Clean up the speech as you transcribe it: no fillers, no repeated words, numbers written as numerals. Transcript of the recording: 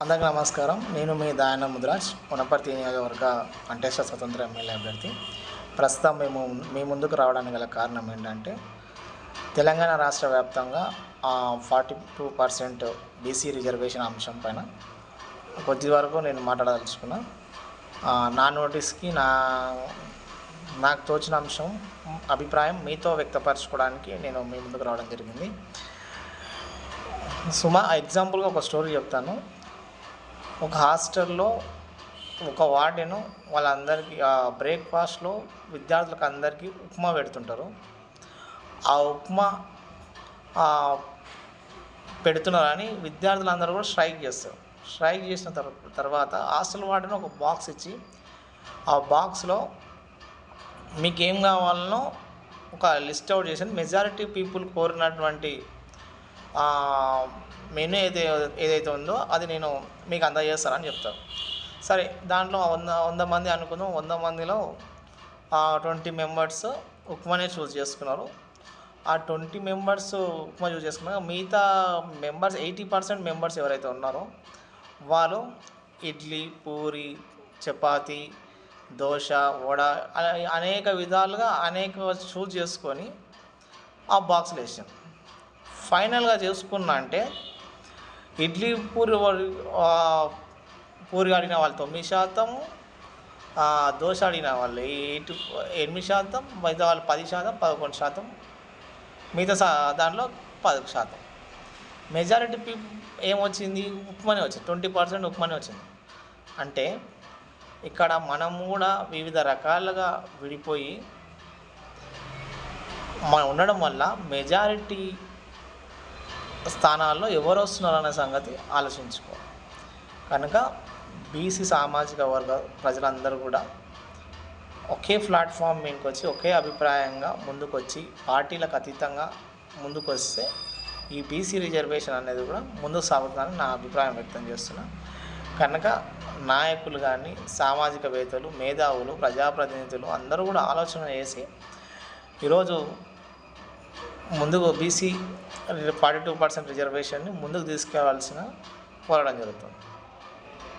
అందరికీ నమస్కారం. నేను మీ దాయన ముదిరాజ్, వనపర్తి నియోజకవర్గ కంటెస్ట్ స్వతంత్ర ఎమ్మెల్యే అభ్యర్థి. ప్రస్తుతం మీ ముందుకు రావడానికి గల కారణం ఏంటంటే, తెలంగాణ రాష్ట్ర వ్యాప్తంగా 42% బీసీ రిజర్వేషన్ అంశం పైన కొద్ది వరకు నేను మాట్లాడదలుచుకున్నా. నా నోటీస్కి నాకు తోచిన అంశం అభిప్రాయం మీతో వ్యక్తపరచుకోవడానికి నేను మీ ముందుకు రావడం జరిగింది. ఎగ్జాంపుల్గా ఒక స్టోరీ చెప్తాను. ఒక హాస్టల్లో ఒక వార్డెను వాళ్ళందరికీ బ్రేక్ఫాస్ట్లో విద్యార్థులకు అందరికీ ఉప్మా పెడుతుంటారు. ఆ ఉప్మా పెడుతున్నారని విద్యార్థులందరూ కూడా స్ట్రైక్ చేస్తారు. స్ట్రైక్ చేసిన తర్వాత హాస్టల్ వార్డెన్ ఒక బాక్స్ ఇచ్చి, ఆ బాక్స్లో మీకు ఏం కావాలనో ఒక లిస్ట్ అవుట్ చేసి మెజారిటీ పీపుల్ కోరినటువంటి మెనూ ఏదైతే ఉందో అది నేను మీకు అందజేస్తానని చెప్తారు. సరే, దాంట్లో 100 మంది అనుకుందాం. 100 మందిలో 20 మెంబర్స్ ఉప్మానే చూస్ చేసుకున్నారు. ఆ 20 మెంబర్స్ ఉప్మా చూస్ చేసుకున్నాక మిగతా మెంబర్స్ 80% మెంబర్స్ ఎవరైతే ఉన్నారో వాళ్ళు ఇడ్లీ, పూరి, చపాతి, దోశ, వడ అనేక విధాలుగా చూస్ చేసుకొని ఆ బాక్స్లో వేసాం. ఫైనల్గా చేసుకున్నా అంటే ఇడ్లీ, పూరి అడిగిన వాళ్ళు 9%, దోశ అడిగిన వాళ్ళు 8%, మిగతా వాళ్ళు 10%, 11%, మిగతా దాంట్లో 10%. మెజారిటీ ఏమొచ్చింది? ఉప్మానే వచ్చింది. 20% ఉప్మానే వచ్చింది. అంటే ఇక్కడ మనము కూడా వివిధ రకాలుగా విడిపోయి మనం ఉండడం వల్ల మెజారిటీ స్థానాల్లో ఎవరు వస్తున్నారు అనే సంగతి ఆలోచించుకోవాలి. కనుక బీసీ సామాజిక వర్గ ప్రజలందరూ కూడా ఒకే ప్లాట్ఫామ్ మీదకి వచ్చి ఒకే అభిప్రాయంగా ముందుకొచ్చి పార్టీలకు అతీతంగా ముందుకు వస్తే ఈ బీసీ రిజర్వేషన్ అనేది కూడా ముందుకు సాగుతుందని నా అభిప్రాయం వ్యక్తం చేస్తున్నా. కనుక నాయకులు కానీ, సామాజికవేత్తలు, మేధావులు, ప్రజాప్రతినిధులు అందరూ కూడా ఆలోచన చేసి ఈరోజు ముందుకు బీసీ 42% రిజర్వేషన్ని ముందుకు తీసుకెళ్లాల్సిన కోరడం జరుగుతుంది.